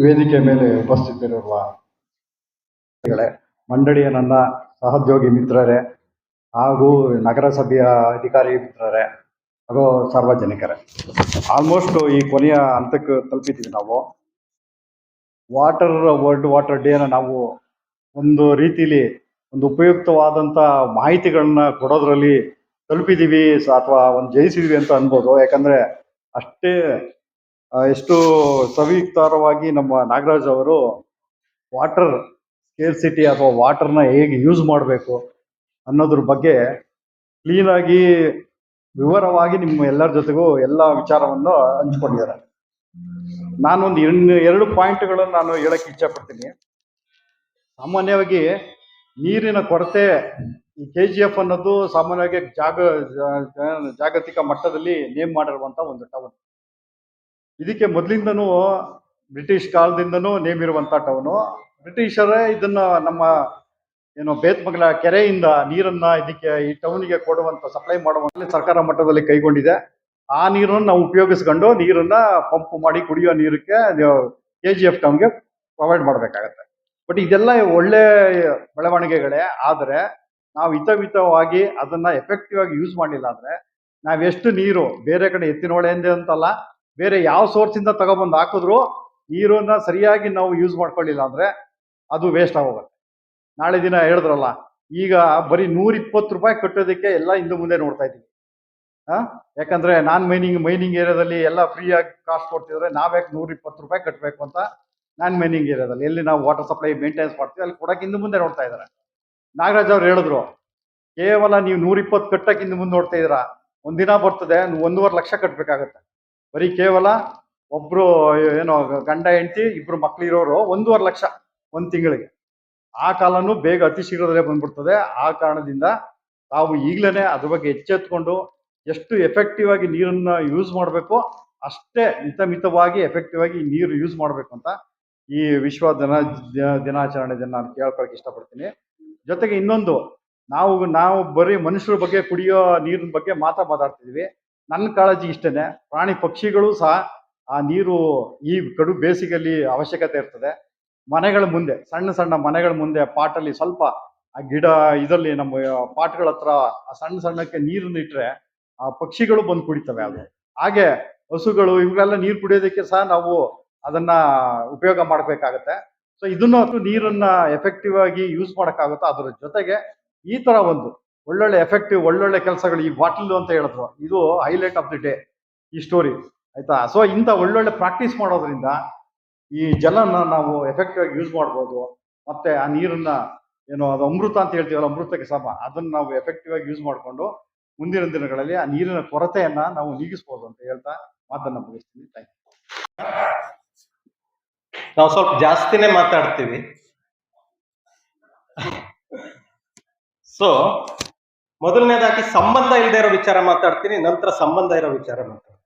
ವೇದಿಕೆ ಮೇಲೆ ಉಪಸ್ಥಿತರಿರುವ ಮಂಡಳಿಯ ನನ್ನ ಸಹೋದ್ಯೋಗಿ ಮಿತ್ರರೇ ಹಾಗೂ ನಗರಸಭೆಯ ಅಧಿಕಾರಿ ಮಿತ್ರರೇ ಹಾಗೂ ಸಾರ್ವಜನಿಕರೇ, ಆಲ್ಮೋಸ್ಟ್ ಈ ಕೊನೆಯ ಹಂತಕ್ಕೆ ತಲುಪಿದ್ದೀವಿ. ನಾವು ವರ್ಲ್ಡ್ ವಾಟರ್ ಡೇನ ನಾವು ಒಂದು ರೀತಿಲಿ ಒಂದು ಉಪಯುಕ್ತವಾದಂಥ ಮಾಹಿತಿಗಳನ್ನ ಕೊಡೋದ್ರಲ್ಲಿ ತಲುಪಿದ್ದೀವಿ ಅಥವಾ ಒಂದು ಜಯಿಸಿದ್ವಿ ಅಂತ ಅನ್ಬೋದು. ಯಾಕಂದರೆ ಅಷ್ಟೇ ಎಷ್ಟು ಸವಿಯುಕ್ತವಾಗಿ ನಮ್ಮ ನಾಗರಾಜ್ ಅವರು ವಾಟರ್ ಸ್ಕೇರ್ಸಿಟಿ ಅಥವಾ ವಾಟರ್ನ ಹೇಗೆ ಯೂಸ್ ಮಾಡಬೇಕು ಅನ್ನೋದ್ರ ಬಗ್ಗೆ ಕ್ಲೀನಾಗಿ ವಿವರವಾಗಿ ನಿಮ್ಮ ಎಲ್ಲರ ಜೊತೆಗೂ ಎಲ್ಲ ವಿಚಾರವನ್ನು ಹಂಚ್ಕೊಂಡಿದ್ದಾರೆ. ನಾನೊಂದು ಎರಡು ಪಾಯಿಂಟ್ಗಳನ್ನು ನಾನು ಹೇಳಕ್ಕೆ ಇಚ್ಛಪಡ್ತೀನಿ. ಸಾಮಾನ್ಯವಾಗಿ ನೀರಿನ ಕೊರತೆ ಈ KGF ಅನ್ನೋದು ಸಾಮಾನ್ಯವಾಗಿ ಜಾಗತಿಕ ಮಟ್ಟದಲ್ಲಿ ನೇಮ್ ಮಾಡಿರುವಂಥ ಒಂದು ಟೌನ್. ಇದಕ್ಕೆ ಮೊದಲಿಂದನೂ ಬ್ರಿಟಿಷ್ ಕಾಲದಿಂದನೂ ನೇಮ್ ಇರುವಂಥ ಟೌನು. ಬ್ರಿಟಿಷರೇ ಇದನ್ನ ನಮ್ಮ ಬೇತ್ಮಂಗಲ ಕೆರೆಯಿಂದ ನೀರನ್ನ ಇದಕ್ಕೆ ಈ ಟೌನಿಗೆ ಕೊಡುವಂತ ಸಪ್ಲೈ ಮಾಡುವಂತ ಸರ್ಕಾರ ಮಟ್ಟದಲ್ಲಿ ಕೈಗೊಂಡಿದೆ. ಆ ನೀರನ್ನು ನಾವು ಉಪಯೋಗಿಸ್ಕೊಂಡು ನೀರನ್ನ ಪಂಪ್ ಮಾಡಿ ಕುಡಿಯೋ ನೀರಕ್ಕೆ KGF ಟೌನ್ಗೆ ಪ್ರೊವೈಡ್ ಮಾಡಬೇಕಾಗತ್ತೆ. ಬಟ್ ಇದೆಲ್ಲ ಒಳ್ಳೆ ಬೆಳವಣಿಗೆಗಳೇ, ಆದರೆ ನಾವು ಹಿತಮಿತವಾಗಿ ಅದನ್ನ ಎಫೆಕ್ಟಿವ್ ಆಗಿ ಯೂಸ್ ಮಾಡಲಿಲ್ಲ ಅಂದ್ರೆ ನಾವೆಷ್ಟು ನೀರು ಬೇರೆ ಕಡೆ ಎತ್ತಿನ ಹೊಳೆಯಿಂದ ಅಂತಲ್ಲ, ಬೇರೆ ಯಾವ ಸೋರ್ಸಿಂದ ತಗೊಬಂದು ಹಾಕಿದ್ರು ನೀರನ್ನ ಸರಿಯಾಗಿ ನಾವು ಯೂಸ್ ಮಾಡ್ಕೊಳ್ಳಿಲ್ಲ ಅಂದ್ರೆ ಅದು ವೇಸ್ಟ್ ಆಗೋಗುತ್ತೆ. ನಾಳೆ ದಿನ ಹೇಳಿದ್ರಲ್ಲ, ಈಗ ಬರೀ 120 ರೂಪಾಯಿ ಕಟ್ಟೋದಕ್ಕೆ ಎಲ್ಲ ಹಿಂದೆ ಮುಂದೆ ನೋಡ್ತಾ ಇದ್ದೀವಿ. ಯಾಕಂದ್ರೆ ಮೈನಿಂಗ್ ಏರಿಯಾದಲ್ಲಿ ಎಲ್ಲ ಫ್ರೀಯಾಗಿ ಕಾಸ್ಟ್ ಕೊಡ್ತಿದ್ರೆ ನಾವ್ಯಾಕೆ 120 ರೂಪಾಯಿ ಕಟ್ಟಬೇಕು ಅಂತ ಮೈನಿಂಗ್ ಏರಿಯಾದಲ್ಲಿ ಎಲ್ಲಿ ನಾವು ವಾಟರ್ ಸಪ್ಲೈ ಮೇಂಟೆನೆನ್ಸ್ ಮಾಡ್ತೀವಿ ಅಲ್ಲಿ ಕೊಡಕ್ಕೆ ಹಿಂದೆ ಮುಂದೆ ನೋಡ್ತಾ ಇದ್ದಾರೆ. ನಾಗರಾಜ್ ಅವ್ರು ಹೇಳಿದ್ರು, ಕೇವಲ ನೀವು 120 ಕಟ್ಟಕ್ಕೆ ಹಿಂದೆ ಮುಂದೆ ನೋಡ್ತಾ ಇದ್ದೀರಾ, ಒಂದಿನ ಬರ್ತದೆ 1.5 ಲಕ್ಷ ಕಟ್ಟಬೇಕಾಗತ್ತೆ. ಬರೀ ಕೇವಲ ಒಬ್ರು ಗಂಡ ಹೆಂಡತಿ ಇಬ್ರು ಮಕ್ಳು ಇರೋರು 1.5 ಲಕ್ಷ ಒಂದು ತಿಂಗಳಿಗೆ. ಆ ಕಾಲನೂ ಬೇಗ ಅತಿ ಶೀಘ್ರದಲ್ಲೇ ಬಂದ್ಬಿಡ್ತದೆ. ಆ ಕಾರಣದಿಂದ ತಾವು ಈಗಲೇ ಅದ್ರ ಬಗ್ಗೆ ಎಚ್ಚೆತ್ಕೊಂಡು ಎಷ್ಟು ಎಫೆಕ್ಟಿವ್ ಆಗಿ ನೀರನ್ನ ಯೂಸ್ ಮಾಡಬೇಕು ಅಷ್ಟೇ ಮಿತವಾಗಿ ಎಫೆಕ್ಟಿವ್ ಆಗಿ ನೀರು ಯೂಸ್ ಮಾಡಬೇಕು ಅಂತ ಈ ವಿಶ್ವ ದಿನಾಚರಣೆ ದಿನ ನಾನು ಕೇಳ್ಕೊಳಕ್ಕೆ ಇಷ್ಟಪಡ್ತೀನಿ. ಜೊತೆಗೆ ಇನ್ನೊಂದು, ನಾವು ಬರೀ ಮನುಷ್ಯರ ಬಗ್ಗೆ ಕುಡಿಯೋ ನೀರಿನ ಬಗ್ಗೆ ಮಾತಾಡ್ತಿದ್ವಿ. ನನ್ನ ಕಾಳಜಿ ಇಷ್ಟೇನೆ, ಪ್ರಾಣಿ ಪಕ್ಷಿಗಳು ಸಹ ಆ ನೀರು ಈ ಕಡು ಬೇಸಿಗೆಯಲ್ಲಿ ಅವಶ್ಯಕತೆ ಇರ್ತದೆ. ಮನೆಗಳ ಮುಂದೆ ಸಣ್ಣ ಮನೆಗಳ ಮುಂದೆ ಪಾಟಲ್ಲಿ ಸ್ವಲ್ಪ ಆ ಗಿಡ ಇದರಲ್ಲಿ ನಮ್ಮ ಪಾಟ್ಗಳ ಹತ್ರ ಸಣ್ಣಕ್ಕೆ ನೀರನ್ನು ಇಟ್ಟರೆ ಆ ಪಕ್ಷಿಗಳು ಬಂದು ಕುಡಿತವೆ. ಅದು ಹಾಗೆ ಹಸುಗಳು ಇವುಗಳೆಲ್ಲ ನೀರು ಕುಡಿಯೋದಕ್ಕೆ ಸಹ ನಾವು ಅದನ್ನ ಉಪಯೋಗ ಮಾಡಬೇಕಾಗತ್ತೆ. ಸೊ ಇದನ್ನು ನೀರನ್ನ ಎಫೆಕ್ಟಿವ್ ಆಗಿ ಯೂಸ್ ಮಾಡೋಕ್ಕಾಗುತ್ತೋ. ಅದ್ರ ಜೊತೆಗೆ ಈ ತರ ಒಂದು ಒಳ್ಳೊಳ್ಳೆ ಕೆಲಸಗಳು, ಈ ಬಾಟಲ್ ಅಂತ ಹೇಳಿದ್ರು, ಇದು ಹೈಲೈಟ್ ಆಫ್ ದಿ ಡೇ ಈ ಸ್ಟೋರಿ, ಆಯ್ತಾ. ಸೊ ಇಂಥ ಒಳ್ಳೊಳ್ಳೆ ಪ್ರಾಕ್ಟೀಸ್ ಮಾಡೋದ್ರಿಂದ ಈ ಜಲನ ನಾವು ಎಫೆಕ್ಟಿವ್ ಆಗಿ ಯೂಸ್ ಮಾಡ್ಬೋದು. ಮತ್ತೆ ಆ ನೀರನ್ನ ಅದು ಅಮೃತ ಅಂತ ಹೇಳ್ತೀವಲ್ಲ, ಅಮೃತಕ್ಕೆ ಸಮ, ಅದನ್ನ ನಾವು ಎಫೆಕ್ಟಿವ್ ಆಗಿ ಯೂಸ್ ಮಾಡಿಕೊಂಡು ಮುಂದಿನ ದಿನಗಳಲ್ಲಿ ಆ ನೀರಿನ ಕೊರತೆಯನ್ನ ನಾವು ನೀಗಿಸ್ಬೋದು ಅಂತ ಹೇಳ್ತಾ ಮಾತನ್ನ ಮುಗಿಸ್ತೀನಿ. Thank you. ನಾವು ಸ್ವಲ್ಪ ಜಾಸ್ತಿನೇ ಮಾತಾಡ್ತೀವಿ. ಸೊ ಮೊದಲನೇದಾಗಿ ಸಂಬಂಧ ಇಲ್ಲದೆ ಇರೋ ವಿಚಾರ ಮಾತಾಡ್ತೀನಿ, ನಂತರ ಸಂಬಂಧ ಇರೋ ವಿಚಾರ ಮಾತಾಡ್ತೀನಿ.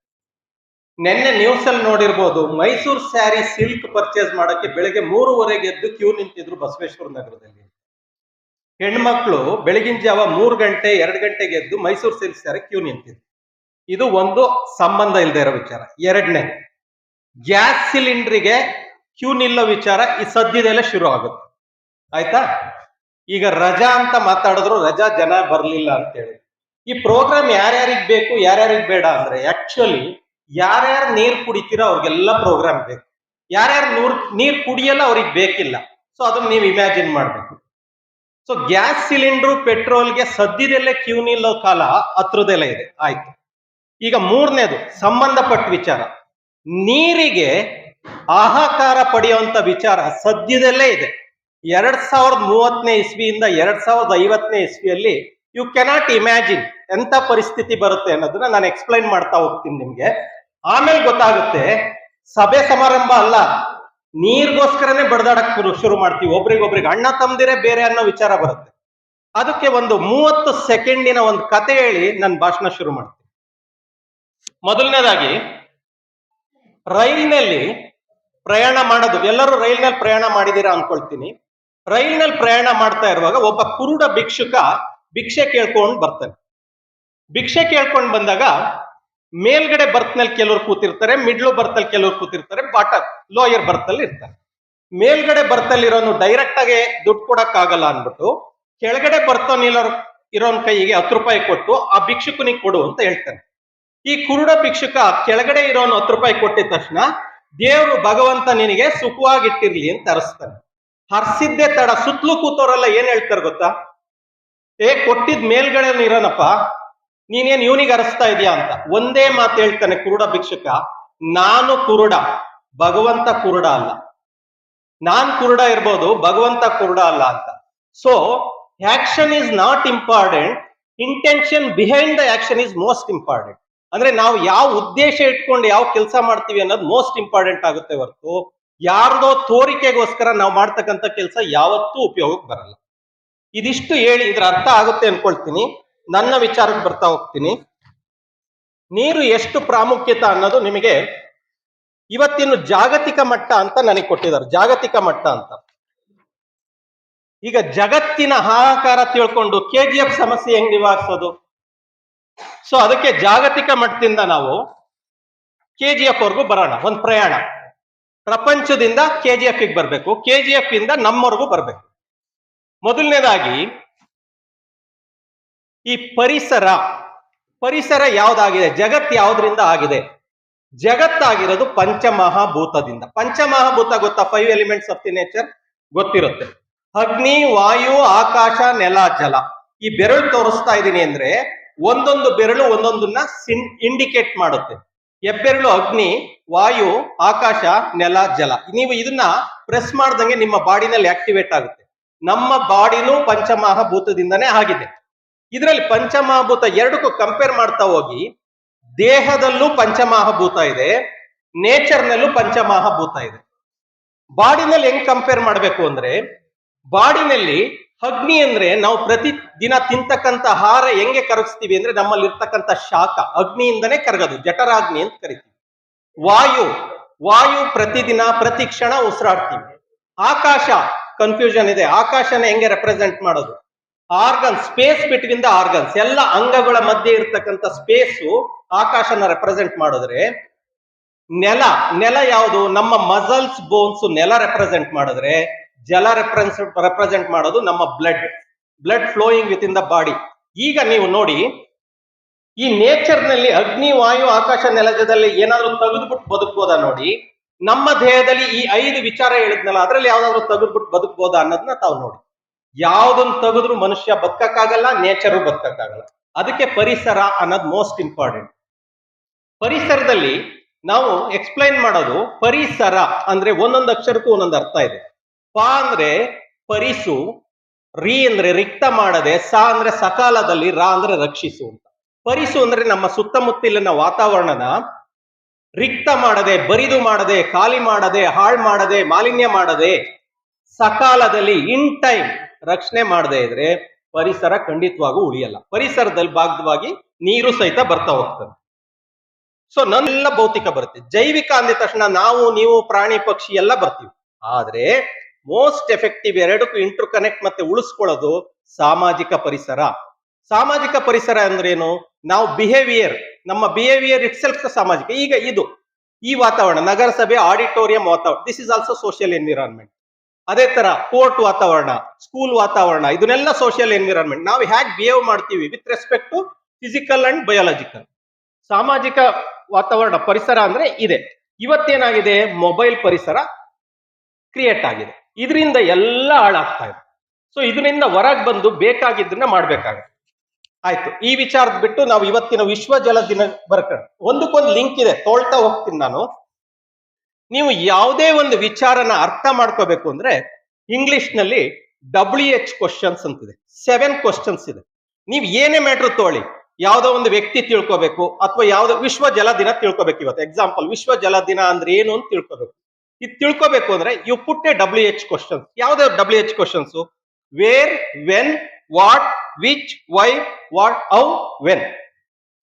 ನಿನ್ನೆ ನ್ಯೂಸ್ ಅಲ್ಲಿ ನೋಡಿರ್ಬೋದು, ಮೈಸೂರು ಸ್ಯಾರಿ ಸಿಲ್ಕ್ ಪರ್ಚೇಸ್ ಮಾಡಕ್ಕೆ ಬೆಳಗ್ಗೆ 3:30 ಎದ್ದು ಕ್ಯೂ ನಿಂತಿದ್ರು ಬಸವೇಶ್ವರ ನಗರದಲ್ಲಿ. ಹೆಣ್ಮಕ್ಳು ಬೆಳಗಿನ ಜಾವ 3 ಗಂಟೆ 2 ಗಂಟೆಗೆ ಎದ್ದು ಮೈಸೂರು ಸಿಲ್ಕ್ ಸ್ಯಾರಿ ಕ್ಯೂ ನಿಂತಿದ್ರು. ಇದು ಒಂದು ಸಂಬಂಧ ಇಲ್ಲದೆ ಇರೋ ವಿಚಾರ. ಎರಡನೇ, ಗ್ಯಾಸ್ ಸಿಲಿಂಡ್ರಿಗೆ ಕ್ಯೂ ನಿಲ್ಲೋ ವಿಚಾರ ಈ ಸದ್ಯದಲ್ಲೇ ಶುರು ಆಗುತ್ತೆ, ಆಯ್ತಾ. ಈಗ ರಜಾ ಅಂತ ಮಾತಾಡಿದ್ರು, ರಜಾ ಜನ ಬರ್ಲಿಲ್ಲ ಅಂತ ಹೇಳಿ. ಈ ಪ್ರೋಗ್ರಾಮ್ ಯಾರ್ಯಾರಿಗೆ ಬೇಕು ಯಾರ್ಯಾರಿಗೆ ಬೇಡ ಅಂದ್ರೆ, ಆಕ್ಚುಲಿ ಯಾರ್ಯಾರು ನೀರ್ ಕುಡಿತೀರೋ ಅವ್ರಿಗೆಲ್ಲ ಪ್ರೋಗ್ರಾಮ್ ಬೇಕು, ಯಾರ್ಯಾರು ನೀರ್ ಕುಡಿಯಲ್ಲ ಅವ್ರಿಗೆ ಬೇಕಿಲ್ಲ. ಸೊ ಅದನ್ನ ನೀವು ಇಮ್ಯಾಜಿನ್ ಮಾಡ್ಬೇಕು. ಸೊ ಗ್ಯಾಸ್ ಸಿಲಿಂಡ್ರು ಪೆಟ್ರೋಲ್ಗೆ ಸದ್ಯದಲ್ಲೇ ಕ್ಯೂ ನಿಲ್ಲೋ ಕಾಲ ಹತ್ರದಲ್ಲೇ ಇದೆ, ಆಯ್ತು. ಈಗ ಮೂರನೇದು ಸಂಬಂಧಪಟ್ಟ ವಿಚಾರ, ನೀರಿಗೆ ಹಾಹಾಕಾರ ಪಡೆಯುವಂತ ವಿಚಾರ ಸದ್ಯದಲ್ಲೇ ಇದೆ. 2030ನೇ ಇಸ್ವಿಯಿಂದ 2050ನೇ ಇಸ್ವಿಯಲ್ಲಿ ಯು ಕೆನಾಟ್ ಇಮ್ಯಾಜಿನ್ ಎಂತ ಪರಿಸ್ಥಿತಿ ಬರುತ್ತೆ ಅನ್ನೋದನ್ನ ನಾನು ಎಕ್ಸ್ಪ್ಲೈನ್ ಮಾಡ್ತಾ ಹೋಗ್ತೀನಿ ನಿಮ್ಗೆ. ಆಮೇಲೆ ಗೊತ್ತಾಗುತ್ತೆ, ಸಭೆ ಸಮಾರಂಭ ಅಲ್ಲ, ನೀರ್ಗೋಸ್ಕರನೇ ಬಡದಾಡಕ್ ಶುರು ಮಾಡ್ತೀವಿ. ಒಬ್ರಿಗೊಬ್ರಿಗೆ ಅಣ್ಣ ತಮ್ಮದಿರೇ ಬೇರೆ ಅನ್ನೋ ವಿಚಾರ ಬರುತ್ತೆ. ಅದಕ್ಕೆ ಒಂದು 30 ಸೆಕೆಂಡಿನ ಒಂದು ಕತೆ ಹೇಳಿ ನನ್ನ ಭಾಷಣ ಶುರು ಮಾಡ್ತೀನಿ. ಮೊದಲನೇದಾಗಿ, ರೈಲ್ನಲ್ಲಿ ಪ್ರಯಾಣ ಮಾಡೋದು, ಎಲ್ಲರೂ ರೈಲ್ನಲ್ಲಿ ಪ್ರಯಾಣ ಮಾಡಿದೀರಾ ಅನ್ಕೊಳ್ತೀನಿ. ರೈಲ್ನಲ್ಲಿ ಪ್ರಯಾಣ ಮಾಡ್ತಾ ಇರುವಾಗ ಒಬ್ಬ ಕುರುಡ ಭಿಕ್ಷುಕ ಭಿಕ್ಷೆ ಕೇಳ್ಕೊಂಡು ಬರ್ತಾನೆ. ಭಿಕ್ಷೆ ಕೇಳ್ಕೊಂಡು ಬಂದಾಗ ಮೇಲ್ಗಡೆ ಬರ್ತ್ ನಲ್ಲಿ ಕೆಲವರು ಕೂತಿರ್ತಾರೆ, ಮಿಡ್ಲು ಬರ್ತ್ ಅಲ್ಲಿ ಕೆಲವರು ಕೂತಿರ್ತಾರೆ, ಬಾಟಮ್ ಲೋಯರ್ ಬರ್ತ್ ಅಲ್ಲಿ ಇರ್ತಾರೆ. ಮೇಲ್ಗಡೆ ಬರ್ತಲ್ಲಿ ಇರೋನು ಡೈರೆಕ್ಟ್ ಆಗಿ ದುಡ್ಡು ಕೊಡಕ್ ಆಗಲ್ಲ ಅನ್ಬಿಟ್ಟು ಕೆಳಗಡೆ ಇರೋನ್ ಕೈಗೆ 10 ರೂಪಾಯಿ ಕೊಟ್ಟು ಆ ಭಿಕ್ಷುಕನಿಗೆ ಕೊಡು ಅಂತ ಹೇಳ್ತಾನೆ. ಈ ಕುರುಡ ಭಿಕ್ಷುಕ ಕೆಳಗಡೆ ಇರೋನು 10 ರೂಪಾಯಿ ಕೊಟ್ಟಿದ ತಕ್ಷಣ ದೇವ್ರು ಭಗವಂತ ನಿನಗೆ ಸುಖವಾಗಿಟ್ಟಿರ್ಲಿ ಅಂತ ಹರಿಸ್ತಾನೆ. ಹರ್ಸಿದ್ದೆ ತಡ ಸುತ್ತಲೂ ಕೂತವರೆಲ್ಲ ಏನ್ ಹೇಳ್ತಾರೆ ಗೊತ್ತಾ? ಕೊಟ್ಟಿದ್ ಮೇಲ್ಗಡೆ ಇರೋನಪ್ಪ, ನೀನೇನ್ ಇವನಿಗೆ ಹರಿಸ್ತಾ ಇದೀಯಾ ಅಂತ. ಒಂದೇ ಮಾತು ಹೇಳ್ತಾನೆ ಕುರುಡ ಭಿಕ್ಷುಕ, ನಾನು ಕುರುಡ, ಭಗವಂತ ಕುರುಡ ಅಲ್ಲ. ನಾನ್ ಕುರುಡ ಇರ್ಬೋದು, ಭಗವಂತ ಕುರುಡ ಅಲ್ಲ ಅಂತ. So action is not important, intention behind the action is most important. ಅಂದ್ರೆ ನಾವು ಯಾವ ಉದ್ದೇಶ ಇಟ್ಕೊಂಡು ಯಾವ ಕೆಲಸ ಮಾಡ್ತೀವಿ ಅನ್ನೋದು ಮೋಸ್ಟ್ ಇಂಪಾರ್ಟೆಂಟ್ ಆಗುತ್ತೆ ಹೊರತು ಯಾರ್ದೋ ತೋರಿಕೆಗೋಸ್ಕರ ನಾವು ಮಾಡ್ತಕ್ಕಂಥ ಕೆಲಸ ಯಾವತ್ತೂ ಉಪಯೋಗಕ್ಕೆ ಬರಲ್ಲ. ಇದಿಷ್ಟು ಹೇಳಿ ಇದ್ರ ಅರ್ಥ ಆಗುತ್ತೆ ಅನ್ಕೊಳ್ತೀನಿ. ನನ್ನ ವಿಚಾರಕ್ಕೆ ಬರ್ತಾ ಹೋಗ್ತೀನಿ. ನೀರು ಎಷ್ಟು ಪ್ರಾಮುಖ್ಯತೆ ಅನ್ನೋದು ನಿಮಗೆ ಇವತ್ತಿನ ಜಾಗತಿಕ ಮಟ್ಟ ಅಂತ ನನಗೆ ಕೊಟ್ಟಿದ್ದಾರೆ. ಜಾಗತಿಕ ಮಟ್ಟ ಅಂತ. ಈಗ ಜಗತ್ತಿನ ಹಾಹಾಕಾರ ತಿಳ್ಕೊಂಡು KGF ಸಮಸ್ಯೆ ಹೆಂಗ್ ನಿವಾರಿಸೋದು? ಸೊ ಅದಕ್ಕೆ ಜಾಗತಿಕ ಮಟ್ಟದಿಂದ ನಾವು KGF ವರ್ಗೂ ಬರೋಣ. ಒಂದು ಪ್ರಯಾಣ ಪ್ರಪಂಚದಿಂದ KGF ಗೆ ಬರ್ಬೇಕು, KGF ಇಂದ ನಮ್ಮವರೆಗೂ ಬರ್ಬೇಕು. ಮೊದಲನೇದಾಗಿ ಈ ಪರಿಸರ ಯಾವ್ದಾಗಿದೆ, ಜಗತ್ ಯಾವ್ದ್ರಿಂದ ಆಗಿದೆ? ಜಗತ್ತಾಗಿರೋದು ಪಂಚಮಹಾಭೂತದಿಂದ. ಪಂಚಮಹಾಭೂತ ಗೊತ್ತಾ? 5 ಎಲಿಮೆಂಟ್ಸ್ ಆಫ್ ದಿ ನೇಚರ್ ಗೊತ್ತಿರುತ್ತೆ. ಅಗ್ನಿ, ವಾಯು, ಆಕಾಶ, ನೆಲ, ಜಲ. ಈ ಬೆರಳು ತೋರಿಸ್ತಾ ಇದ್ದೀನಿ ಅಂದ್ರೆ ಒಂದೊಂದು ಬೆರಳು ಒಂದೊಂದನ್ನ ಇಂಡಿಕೇಟ್ ಮಾಡುತ್ತೆ. ಹೆಬ್ಬೆರಳು ಅಗ್ನಿ, ವಾಯು, ಆಕಾಶ, ನೆಲ, ಜಲ. ನೀವು ಇದನ್ನ ಪ್ರೆಸ್ ಮಾಡ್ದಂಗೆ ನಿಮ್ಮ ಬಾಡಿನಲ್ಲಿ ಆಕ್ಟಿವೇಟ್ ಆಗುತ್ತೆ. ನಮ್ಮ ಬಾಡಿನೂ ಪಂಚಮಹಾಭೂತದಿಂದನೇ ಆಗಿದೆ. ಇದರಲ್ಲಿ ಪಂಚಮಹಾಭೂತ ಎರಡಕ್ಕೂ ಕಂಪೇರ್ ಮಾಡ್ತಾ ಹೋಗಿ, ದೇಹದಲ್ಲೂ ಪಂಚಮಹಾಭೂತ ಇದೆ, ನೇಚರ್ನಲ್ಲೂ ಪಂಚಮಹಾಭೂತ ಇದೆ. ಬಾಡಿನಲ್ಲಿ ಹೆಂಗ್ ಕಂಪೇರ್ ಮಾಡಬೇಕು ಅಂದ್ರೆ, ಬಾಡಿನಲ್ಲಿ ಅಗ್ನಿ ಅಂದ್ರೆ ನಾವು ಪ್ರತಿ ದಿನ ತಿಂತಕ್ಕಂಥ ಆಹಾರ ಹೆಂಗೆ ಕರಗಿಸ್ತೀವಿ ಅಂದ್ರೆ ನಮ್ಮಲ್ಲಿ ಇರ್ತಕ್ಕಂಥ ಶಾಖ ಅಗ್ನಿಯಿಂದನೇ ಕರಗೋದು, ಜಠರಾಗ್ನಿ ಅಂತ ಕರಿತೀವಿ. ವಾಯು ಪ್ರತಿದಿನ ಪ್ರತಿ ಕ್ಷಣ ಉಸಿರಾಡ್ತೀವಿ. ಆಕಾಶ ಕನ್ಫ್ಯೂಷನ್ ಇದೆ, ಆಕಾಶನ ಹೆಂಗೆ ರೆಪ್ರೆಸೆಂಟ್ ಮಾಡೋದು? Organs, space between the organs, ಎಲ್ಲ ಅಂಗಗಳ ಮಧ್ಯೆ ಇರ್ತಕ್ಕಂಥ ಸ್ಪೇಸು ಆಕಾಶನ ರೆಪ್ರೆಸೆಂಟ್ ಮಾಡಿದ್ರೆ, ನೆಲ ಯಾವುದು? ನಮ್ಮ ಮಸಲ್ಸ್, ಬೋನ್ಸ್ ನೆಲ ರೆಪ್ರೆಸೆಂಟ್ ಮಾಡಿದ್ರೆ, ಜಲ ರೆಪ್ರೆಸೆಂಟ್ ಮಾಡೋದು ನಮ್ಮ blood flowing with in the body. ಈಗ ನೀವು ನೋಡಿ, ಈ ನೇಚರ್ ನಲ್ಲಿ ಅಗ್ನಿ, ವಾಯು, ಆಕಾಶ, ನೆಲದಲ್ಲಿ ಏನಾದ್ರೂ ತೆಗೆದ್ಬಿಟ್ಟು ಬದುಕ್ಬೋದಾ ನೋಡಿ. ನಮ್ಮ ದೇಹದಲ್ಲಿ ಈ 5 ವಿಚಾರ ಹೇಳಿದ್ನಲ್ಲ, ಅದ್ರಲ್ಲಿ ಯಾವ್ದಾದ್ರು ತೆಗೆದ್ಬಿಟ್ಟು ಬದುಕ್ಬೋದಾ ಅನ್ನೋದನ್ನ ತಾವು ನೋಡಿ. ಯಾವ್ದನ್ನ ತೆಗೆದ್ರು ಮನುಷ್ಯ ಬದುಕಕ್ಕಾಗಲ್ಲ, ನೇಚರು ಬದುಕಕ್ಕಾಗಲ್ಲ. ಅದಕ್ಕೆ ಪರಿಸರ ಅನ್ನೋದು ಮೋಸ್ಟ್ ಇಂಪಾರ್ಟೆಂಟ್. ಪರಿಸರದಲ್ಲಿ ನಾವು ಎಕ್ಸ್ಪ್ಲೈನ್ ಮಾಡೋದು, ಪರಿಸರ ಅಂದ್ರೆ ಒಂದೊಂದು ಅಕ್ಷರಕ್ಕೂ ಒಂದೊಂದು ಅರ್ಥ ಇದೆ. ಪ ಅಂದ್ರೆ ಪರಿಸು, ರಿ ಅಂದ್ರೆ ರಿಕ್ತ ಮಾಡದೆ, ಸ ಅಂದ್ರೆ ಸಕಾಲದಲ್ಲಿ, ರ ಅಂದ್ರೆ ರಕ್ಷಿಸು ಅಂತ. ಪರಿಸು ಅಂದ್ರೆ ನಮ್ಮ ಸುತ್ತಮುತ್ತಲಿನ ವಾತಾವರಣನ ರಿಕ್ತ ಮಾಡದೆ, ಬರಿದು ಮಾಡದೆ, ಖಾಲಿ ಮಾಡದೆ, ಹಾಳು ಮಾಡದೆ, ಮಾಲಿನ್ಯ ಮಾಡದೆ, ಸಕಾಲದಲ್ಲಿ ಇನ್ ಟೈಮ್ ರಕ್ಷಣೆ ಮಾಡದೆ ಇದ್ರೆ ಪರಿಸರ ಖಂಡಿತವಾಗೂ ಉಳಿಯಲ್ಲ. ಪರಿಸರದಲ್ಲಿ ಭಾಗವಾಗಿ ನೀರು ಸಹಿತ ಬರ್ತಾ ಹೋಗ್ತದೆ. ಸೊ ನನ್ನೆಲ್ಲ ಭೌತಿಕ ಬರುತ್ತೆ. ಜೈವಿಕ ಅಂದ ತಕ್ಷಣ ನಾವು, ನೀವು, ಪ್ರಾಣಿ, ಪಕ್ಷಿ ಎಲ್ಲ ಬರ್ತೀವಿ. ಆದ್ರೆ ಮೋಸ್ಟ್ ಎಫೆಕ್ಟಿವ್ ಎರಡಕ್ಕೂ ಇಂಟರ್ ಕನೆಕ್ಟ್ ಮತ್ತೆ ಉಳಿಸ್ಕೊಳ್ಳೋದು ಸಾಮಾಜಿಕ ಪರಿಸರ. ಸಾಮಾಜಿಕ ಪರಿಸರ ಅಂದ್ರೇನು? ನಾವು ನಮ್ಮ ಬಿಹೇವಿಯರ್ ಇಟ್ ಸೆಲ್ಫ್ ಸಾಮಾಜಿಕ. ಈಗ ಈ ವಾತಾವರಣ, ನಗರಸಭೆ, ಆಡಿಟೋರಿಯಂ ವಾತಾವರಣ, this is also social environment. ಅದೇ ತರ ಕೋರ್ಟ್ ವಾತಾವರಣ, ಸ್ಕೂಲ್ ವಾತಾವರಣ, ಇದನ್ನೆಲ್ಲ ಸೋಷಿಯಲ್ ಎನ್ವಿರಾನ್ಮೆಂಟ್. ನಾವು ಹೇಗೆ ಬಿಹೇವ್ ಮಾಡ್ತೀವಿ with respect to physical and biological. ಸಾಮಾಜಿಕ ವಾತಾವರಣ ಪರಿಸರ ಅಂದ್ರೆ ಇದೆ. ಇವತ್ತೇನಾಗಿದೆ? ಮೊಬೈಲ್ ಪರಿಸರ ಕ್ರಿಯೇಟ್ ಆಗಿದೆ. ಇದರಿಂದ ಎಲ್ಲ ಹಾಳಾಗ್ತಾ ಇದೆ. ಸೊ ಇದರಿಂದ ಹೊರಗೆ ಬಂದು ಬೇಕಾಗಿದ್ದನ್ನ ಮಾಡ್ಬೇಕಾಗುತ್ತೆ. ಆಯ್ತು, ಈ ವಿಚಾರದ ಬಿಟ್ಟು ನಾವು ಇವತ್ತಿನ ವಿಶ್ವ ಜಲ ದಿನ ಬರ್ಕೊಂಡು ಒಂದಕ್ಕೊಂದು ಲಿಂಕ್ ಇದೆ, ತೋಳ್ತಾ ಹೋಗ್ತೀನಿ ನಾನು. ನೀವು ಯಾವುದೇ ಒಂದು ವಿಚಾರನ ಅರ್ಥ ಮಾಡ್ಕೋಬೇಕು ಅಂದ್ರೆ ಇಂಗ್ಲಿಷ್ ನಲ್ಲಿ WH ಕ್ವಶನ್ಸ್ ಅಂತಿದೆ. 7 ಕ್ವಶನ್ಸ್ ಇದೆ. ನೀವು ಏನೇ ಮ್ಯಾಟ್ರ್ ತಗೊಳ್ಳಿ, ಯಾವ್ದೋ ಒಂದು ವ್ಯಕ್ತಿ ತಿಳ್ಕೋಬೇಕು ಅಥವಾ ಯಾವ್ದೋ ವಿಶ್ವ ಜಲ ದಿನ ತಿಳ್ಕೋಬೇಕು. ಇವತ್ತು ಎಕ್ಸಾಂಪಲ್ ವಿಶ್ವ ಜಲ ದಿನ ಅಂದ್ರೆ ಏನು ಅಂತ ತಿಳ್ಕೋಬೇಕು. ಇದು ತಿಳ್ಕೋಬೇಕು ಅಂದ್ರೆ you put a WH questions. ಯಾವ್ದು WH questions? Where, when, what, which, why, what, how, when.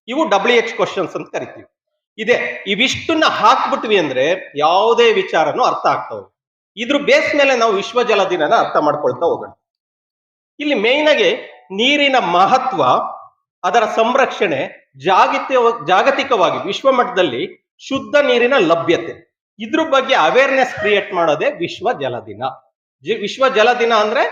ಇವು WH ಕ್ವಶನ್ಸ್ ಅಂತ ಕರಿತೀವಿ. ಇದೆ, ಇವಿಷ್ಟನ್ನ ಹಾಕ್ಬಿಟ್ವಿ ಅಂದ್ರೆ ಯಾವುದೇ ವಿಚಾರನೂ ಅರ್ಥ ಆಗ್ತಾವೆ. ಇದ್ರ ಬೇಸ್ ಮೇಲೆ ನಾವು ವಿಶ್ವ ಜಲ ದಿನನ ಅರ್ಥ ಮಾಡ್ಕೊಳ್ತಾ ಹೋಗೋಣ. ಇಲ್ಲಿ ಮೇಯ್ನ್ ಆಗಿ ನೀರಿನ ಮಹತ್ವ, ಅದರ ಸಂರಕ್ಷಣೆ, ಜಾಗತಿಕವಾಗಿ ವಿಶ್ವ ಮಟ್ಟದಲ್ಲಿ ಶುದ್ಧ ನೀರಿನ ಲಭ್ಯತೆ, ಇದ್ರ ಬಗ್ಗೆ ಅವೇರ್ನೆಸ್ ಕ್ರಿಯೇಟ್ ಮಾಡೋದೇ ವಿಶ್ವ ಜಲ ದಿನ. ವಿಶ್ವ ಜಲ ದಿನ ಅಂದ್ರೆ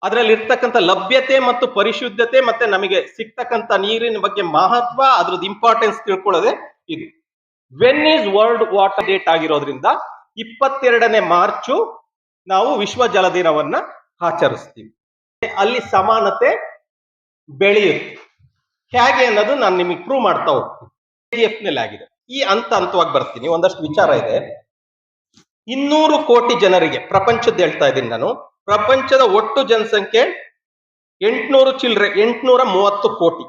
ಅದರಲ್ಲಿ ಇರ್ತಕ್ಕಂಥ ಲಭ್ಯತೆ ಮತ್ತು ಪರಿಶುದ್ಧತೆ ಮತ್ತೆ ನಮಗೆ ಸಿಗ್ತಕ್ಕಂಥ ನೀರಿನ ಬಗ್ಗೆ ಮಹತ್ವ, ಅದ್ರದ್ದು ಇಂಪಾರ್ಟೆನ್ಸ್ ತಿಳ್ಕೊಳ್ಳೋದೇ ಇದು. When is world water date ಆಗಿರೋದ್ರಿಂದ 22ನೇ ಮಾರ್ಚು ನಾವು ವಿಶ್ವ ಜಲ ದಿನವನ್ನ ಆಚರಿಸ್ತೀವಿ. ಅಲ್ಲಿ ಸಮಾನತೆ ಬೆಳೆಯುತ್ತೆ. ಹೇಗೆ ಅನ್ನೋದು ನಾನು ನಿಮಗೆ ಪ್ರೂವ್ ಮಾಡ್ತಾ ಹೋಗ್ತೀನಿ. KGF ನಲ್ಲಿ ಆಗಿದೆ. ಈ ಹಂತವಾಗಿ ಬರ್ತೀನಿ. ಒಂದಷ್ಟು ವಿಚಾರ ಇದೆ. 200 ಕೋಟಿ ಜನರಿಗೆ ಪ್ರಪಂಚದ ಹೇಳ್ತಾ ಇದ್ದೀನಿ ನಾನು. ಪ್ರಪಂಚದ ಒಟ್ಟು ಜನಸಂಖ್ಯೆ 830 ಕೋಟಿ.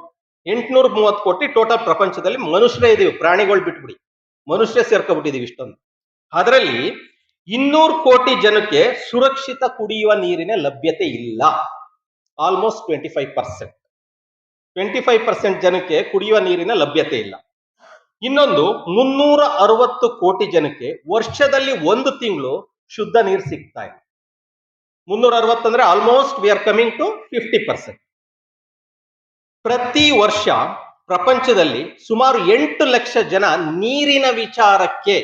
830 ಕೋಟಿ ಟೋಟಲ್ ಪ್ರಪಂಚದಲ್ಲಿ ಮನುಷ್ಯರೇ ಇದೀವಿ. ಪ್ರಾಣಿಗಳು ಬಿಟ್ಬಿಡಿ, ಮನುಷ್ಯರೇ ಸೇರ್ಕೊಬಿಟ್ಟಿದೀವಿ ಇಷ್ಟೊಂದು. ಅದರಲ್ಲಿ 200 ಕೋಟಿ ಜನಕ್ಕೆ ಸುರಕ್ಷಿತ ಕುಡಿಯುವ ನೀರಿನ ಲಭ್ಯತೆ ಇಲ್ಲ. ಆಲ್ಮೋಸ್ಟ್ 25% ಜನಕ್ಕೆ ಕುಡಿಯುವ ನೀರಿನ ಲಭ್ಯತೆ ಇಲ್ಲ. ಇನ್ನೊಂದು 360 ಕೋಟಿ ಜನಕ್ಕೆ ವರ್ಷದಲ್ಲಿ 1 ತಿಂಗಳು ಶುದ್ಧ ನೀರು ಸಿಗ್ತಾ ಇಲ್ಲ. 360 ಅಂದ್ರೆ almost we are coming to 50%. ಪ್ರತಿ ವರ್ಷ ಪ್ರಪಂಚದಲ್ಲಿ ಸುಮಾರು 8 ಲಕ್ಷ ಜನ ನೀರಿನ ವಿಚಾರಕ್ಕೆ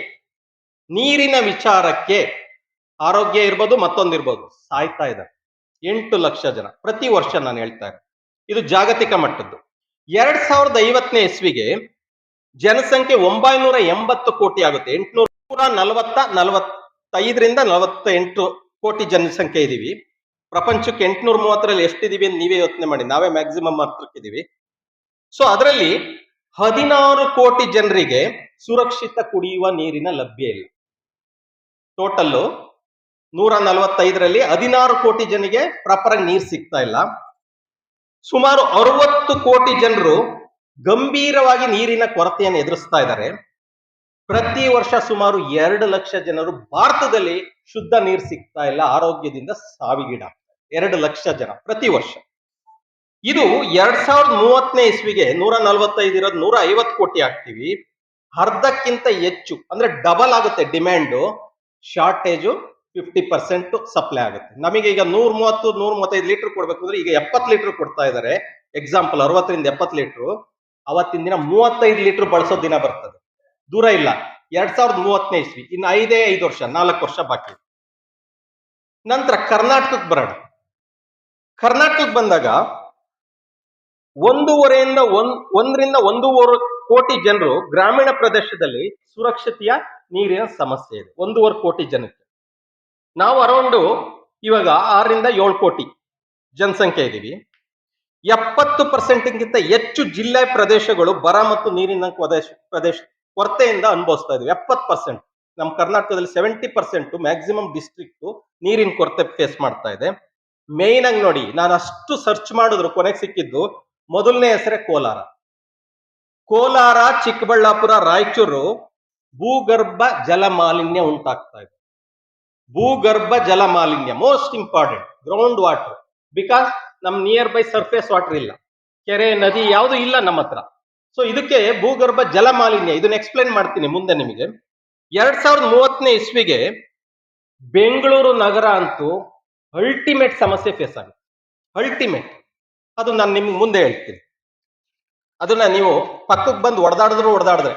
ಆರೋಗ್ಯ ಇರ್ಬೋದು ಮತ್ತೊಂದಿರ್ಬೋದು ಸಾಯ್ತಾ ಇದ್ದಾರೆ. 8 ಲಕ್ಷ ಜನ ಪ್ರತಿ ವರ್ಷ ನಾನು ಹೇಳ್ತಾ ಇರೋದು. ಇದು ಜಾಗತಿಕ ಮಟ್ಟದ್ದು. 2050ನೇ ಇಸ್ವಿಗೆ ಜನಸಂಖ್ಯೆ 980 ಕೋಟಿ ಆಗುತ್ತೆ. 845ರಿಂದ 48 ಕೋಟಿ ಜನಸಂಖ್ಯೆ ಇದೀವಿ. ಪ್ರಪಂಚಕ್ಕೆ 830ರಲ್ಲಿ ಎಷ್ಟಿದೀವಿ ಅಂತ ನೀವೇ ಯೋಚನೆ ಮಾಡಿ. ನಾವೇ ಮ್ಯಾಕ್ಸಿಮಮ್ ಹತ್ರಕ್ಕಿದೀವಿ. ಸೊ ಅದರಲ್ಲಿ 16 ಕೋಟಿ ಜನರಿಗೆ ಸುರಕ್ಷಿತ ಕುಡಿಯುವ ನೀರಿನ ಲಭ್ಯ ಇಲ್ಲ. ಟೋಟಲ್ಲು 145ರಲ್ಲಿ 16 ಕೋಟಿ ಜನರಿಗೆ ಪ್ರಾಪರ್ ಆಗಿ ನೀರು ಸಿಗ್ತಾ ಇಲ್ಲ. ಸುಮಾರು 60 ಕೋಟಿ ಜನರು ಗಂಭೀರವಾಗಿ ನೀರಿನ ಕೊರತೆಯನ್ನು ಎದುರಿಸ್ತಾ ಇದ್ದಾರೆ. ಪ್ರತಿ ವರ್ಷ ಸುಮಾರು 2 ಲಕ್ಷ ಜನರು ಭಾರತದಲ್ಲಿ ಶುದ್ಧ ನೀರು ಸಿಗ್ತಾ ಇಲ್ಲ, ಆರೋಗ್ಯದಿಂದ ಸಾವಿಗೀಡಾಗ್ತಾರೆ. 2 ಲಕ್ಷ ಜನ ಪ್ರತಿ ವರ್ಷ. ಇದು 2030ನೇ ಇಸ್ವಿಗೆ 145 ಇರೋದು 150 ಕೋಟಿ ಆಗ್ತೀವಿ. ಅರ್ಧಕ್ಕಿಂತ ಹೆಚ್ಚು ಅಂದ್ರೆ ಡಬಲ್ ಆಗುತ್ತೆ ಡಿಮ್ಯಾಂಡು. ಶಾರ್ಟೇಜು 50% ಸಪ್ಲೈ ಆಗುತ್ತೆ. ನಮಗೆ ಈಗ 135 ಲೀಟರ್ ಕೊಡ್ಬೇಕು ಅಂದ್ರೆ ಈಗ 70 ಲೀಟರ್ ಕೊಡ್ತಾ ಇದ್ದಾರೆ. ಎಕ್ಸಾಂಪಲ್ 60ರಿಂದ 70 ಲೀಟರ್. ಅವತ್ತಿನ ದಿನ 35 ಲೀಟರ್ ಬಳಸೋ ದಿನ ಬರ್ತದೆ. ದೂರ ಇಲ್ಲ. 2030ನೇ ಇಸ್ವಿ. ಇನ್ನು 5 ವರ್ಷ, 4 ವರ್ಷ ಬಾಕಿ. ನಂತರ ಕರ್ನಾಟಕಕ್ಕೆ ಬರೋಣ. ಕರ್ನಾಟಕಕ್ಕೆ ಬಂದಾಗ 1.5 ಕೋಟಿ ಜನರು ಗ್ರಾಮೀಣ ಪ್ರದೇಶದಲ್ಲಿ ಸುರಕ್ಷತೆಯ ನೀರಿನ ಸಮಸ್ಯೆ ಇದೆ. 1.5 ಕೋಟಿ ಜನಕ್ಕೆ. ನಾವು ಅರೌಂಡ್ ಇವಾಗ 6ರಿಂದ 7 ಕೋಟಿ ಜನಸಂಖ್ಯೆ ಇದ್ದೀವಿ. 70%ಗಿಂತ ಹೆಚ್ಚು ಜಿಲ್ಲೆ ಪ್ರದೇಶಗಳು ಬರ ಮತ್ತು ನೀರಿನ ಕೊರತೆಯಿಂದ ಅನುಭವಿಸ್ತಾ ಇದ್ವಿ. 70%. ನಮ್ಮ ಕರ್ನಾಟಕದಲ್ಲಿ 70% ಮ್ಯಾಕ್ಸಿಮಮ್ ಡಿಸ್ಟ್ರಿಕ್ಟ್ ನೀರಿನ ಕೊರತೆ ಫೇಸ್ ಮಾಡ್ತಾ ಇದೆ. ಮೇನ್ ಆಗಿ ನೋಡಿ, ನಾನು ಅಷ್ಟು ಸರ್ಚ್ ಮಾಡಿದ್ರು ಕೊನೆಗೆ ಸಿಕ್ಕಿದ್ದು ಮೊದಲನೇ ಹೆಸರೇ ಕೋಲಾರ, ಚಿಕ್ಕಬಳ್ಳಾಪುರ, ರಾಯಚೂರು ಭೂಗರ್ಭ ಜಲ ಮಾಲಿನ್ಯ ಉಂಟಾಗ್ತಾ ಇದೆ. ಭೂಗರ್ಭ ಜಲ ಮಾಲಿನ್ಯ most important. Ground water, because ನಮ್ ನಿಯರ್ ಬೈ ಸರ್ಫೇಸ್ ವಾಟರ್ ಇಲ್ಲ, ಕೆರೆ ನದಿ ಯಾವುದು ಇಲ್ಲ ನಮ್ಮ ಹತ್ರ. ಸೊ ಇದಕ್ಕೆ ಭೂಗರ್ಭ ಜಲ ಮಾಲಿನ್ಯ, ಇದನ್ನ ಎಕ್ಸ್ಪ್ಲೈನ್ ಮಾಡ್ತೀನಿ ಮುಂದೆ ನಿಮಗೆ. 2030ನೇ ಇಸ್ವಿಗೆ ಬೆಂಗಳೂರು ನಗರ ಅಂತೂ ಅಲ್ಟಿಮೇಟ್ ಸಮಸ್ಯೆ ಫೇಸ್ ಆಗುತ್ತೆ. ಅಲ್ಟಿಮೇಟ್. ಅದು ನಾನು ನಿಮ್ಗೆ ಮುಂದೆ ಹೇಳ್ತೀನಿ. ಅದನ್ನ ನೀವು ಪಕ್ಕಕ್ಕೆ ಬಂದು ಹೊಡೆದಾಡಿದ್ರೆ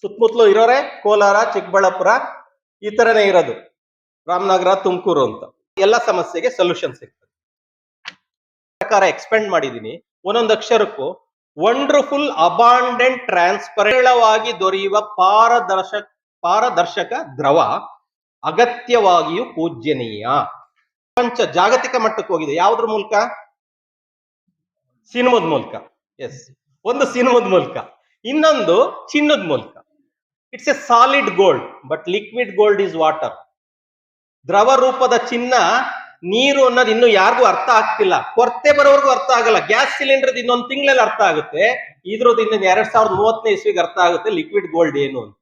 ಸುತ್ತಮುತ್ತಲು ಇರೋರೆ ಕೋಲಾರ, ಚಿಕ್ಕಬಳ್ಳಾಪುರ ಈ ತರನೇ ಇರೋದು, ರಾಮನಗರ, ತುಮಕೂರು ಅಂತ ಎಲ್ಲ ಸಮಸ್ಯೆಗೆ ಸೊಲ್ಯೂಷನ್ ಸಿಗ್ತದೆ. ಪ್ರಕಾರ ಎಕ್ಸ್ಪೆಂಡ್ ಮಾಡಿದೀನಿ. ಒಂದೊಂದು ಅಕ್ಷರಕ್ಕೂ ವಂಡರ್ಫುಲ್, ಅಬಾಂಡೆಂಟ್, ಟ್ರಾನ್ಸ್ಪರೆಂಟ್ ದೊರೆಯುವ ಪಾರದರ್ಶಕ ದ್ರವ ಅಗತ್ಯವಾಗಿಯೂ ಪೂಜ್ಯನೀಯ. ಪ್ರಪಂಚ ಜಾಗತಿಕ ಮಟ್ಟಕ್ಕೆ ಹೋಗಿದೆ. ಯಾವುದ್ರ ಮೂಲಕ? ಸಿನಿಮದ ಮೂಲಕ. ಎಸ್, ಒಂದು ಸಿನಿಮದ ಮೂಲಕ, ಇನ್ನೊಂದು ಚಿನ್ನದ ಮೂಲಕ. It's A solid gold, but liquid gold is water. ದ್ರವ ರೂಪದ ಚಿನ್ನ ನೀರು ಅನ್ನೋದು ಇನ್ನು ಯಾರಿಗೂ ಅರ್ಥ ಆಗ್ತಿಲ್ಲ. ಕೊರತೆ ಬರೋವರೆಗೂ ಅರ್ಥ ಆಗಲ್ಲ. ಗ್ಯಾಸ್ ಸಿಲಿಂಡರ್ ಇನ್ನೊಂದು ತಿಂಗಳಲ್ಲಿ ಅರ್ಥ ಆಗುತ್ತೆ. ಇದ್ರದ್ದು ಇನ್ನು 2030ನೇ ಇಸ್ವಿಗೆ ಅರ್ಥ ಆಗುತ್ತೆ ಲಿಕ್ವಿಡ್ ಗೋಲ್ಡ್ ಏನು ಅಂತ.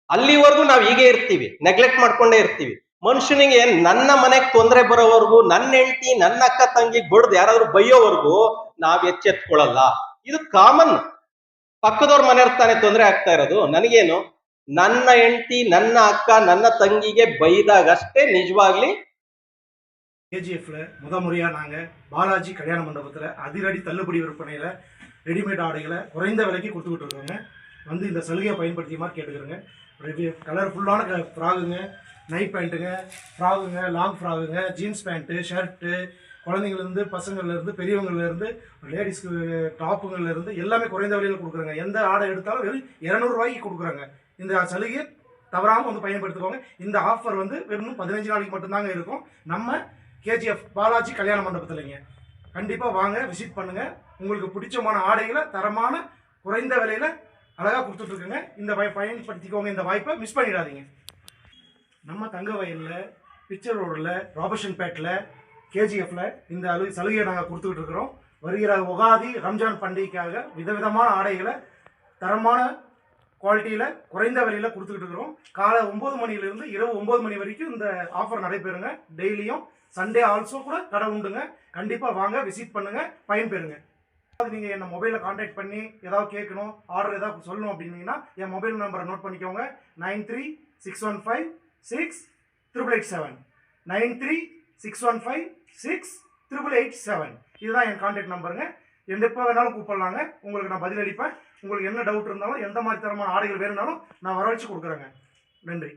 ಅಲ್ಲಿವರೆಗೂ ನಾವು ಹೀಗೆ ಇರ್ತೀವಿ, ನೆಗ್ಲೆಕ್ಟ್ ಮಾಡ್ಕೊಂಡೇ ಇರ್ತೀವಿ. ಮನುಷ್ಯನಿಗೆ ನನ್ನ ಮನೆಗೆ ತೊಂದರೆ ಬರೋವರೆಗೂ, ನನ್ನ ಹೆಂಡತಿ, ನನ್ನ ಅಕ್ಕ ತಂಗಿ ಬಡ್ದು ಯಾರಾದ್ರೂ ಬೈಯೋವರೆಗೂ ನಾವ್ ಎಚ್ಚೆತ್ಕೊಳ್ಳಲ್ಲ. ಇದು ಕಾಮನ್. ಪಕ್ಕದವ್ರ ಮನೆಯವ್ರ ತಾನೇ ತೊಂದರೆ ಆಗ್ತಾ ಇರೋದು. ನನಗೇನು, ನನ್ನ ಹೆಂಡತಿ, ನನ್ನ ಅಕ್ಕ, ನನ್ನ ತಂಗಿಗೆ ಬೈದಾಗಷ್ಟೇ நிஜவாಗ್ಲಿ. KGFல முறையா நாங்க பாலாஜி கல்யாண மண்டபத்துல அதிரடி தள்ளுபடி விற்பனையில ரெடிமேட் ஆடைகளை குறைந்த விலைக்கு கொடுத்துக்கிட்டு இருக்காங்க. வந்து இந்த சலுகையை பயன்படுத்தியமாக கேட்டுக்கிறேங்க. கலர்ஃபுல்லான ஃப்ராகுங்க, நைட் பேண்ட்டுங்க, ஃப்ராகுங்க, லாங் ஃப்ராகுங்க, ஜீன்ஸ் பேண்ட்டு, ஷர்ட்டு, குழந்தைங்கள்லேருந்து பசங்கள்லேருந்து பெரியவங்கள்லேருந்து லேடிஸ்க்கு டாப்புங்கள்லேருந்து எல்லாமே குறைந்த விலையில் கொடுக்குறாங்க. எந்த ஆடை எடுத்தாலும் வெறும் 200 ரூபாய்க்கு கொடுக்குறாங்க. இந்த சலுகையை தவறாமல் வந்து பயன்படுத்திக்கோங்க. இந்த ஆஃபர் வந்து வெறும் 15 நாளைக்கு மட்டும்தாங்க இருக்கும். நம்ம கேஜிஎஃப் பாலாஜி கல்யாண மண்டபத்தில்ங்க. கண்டிப்பாக வாங்க, விசிட் பண்ணுங்கள். உங்களுக்கு பிடிச்சமான ஆடைகளை தரமான குறைந்த விலையில் அழகாக கொடுத்துட்ருக்குங்க. இந்த பயன்படுத்திக்கோங்க. இந்த வாய்ப்பை மிஸ் பண்ணிடாதீங்க. நம்ம தங்க வயலில், பிக்சர் ரோடில், ராபர்ஷன் பேட்டில், கேஜிஎஃப்ல இந்த சலுகையை நாங்கள் கொடுத்துக்கிட்டு இருக்கிறோம். வருகிற உகாதி, ரம்ஜான் பண்டிகைக்காக விதவிதமான ஆடைகளை தரமான குவாலிட்டியில் குறைந்த விலையில் கொடுத்துக்கிட்டு இருக்கிறோம். காலை 9 மணிலேருந்து இரவு 9 மணி வரைக்கும் இந்த ஆஃபர் நடைபெறுங்க. டெய்லியும் சண்டே ஆல்சோ கூட கடை உண்டுங்க. கண்டிப்பாக வாங்க, விசிட் பண்ணுங்கள், பயன்பெறுங்க. நீங்கள் என்ன மொபைலில் கான்டாக்ட் பண்ணி ஏதாவது கேட்கணும், ஆர்டர் ஏதாவது சொல்லணும் அப்படின்னீங்கன்னா என் மொபைல் நம்பரை நோட் பண்ணிக்கோங்க. 9361568887 9361568887. இதுதான் என் கான்டாக்ட் நம்பருங்க. எப்போ வேணாலும் கூப்பிடலாங்க. உங்களுக்கு நான் பதிலளிப்பேன். உங்களுக்கு என்ன டவுட் இருந்தாலும், எந்த மாதிரி தரமான ஆடைகள் வேணும்னாலும் நான் வரவழைச்சு கொடுக்குறேங்க. நன்றி.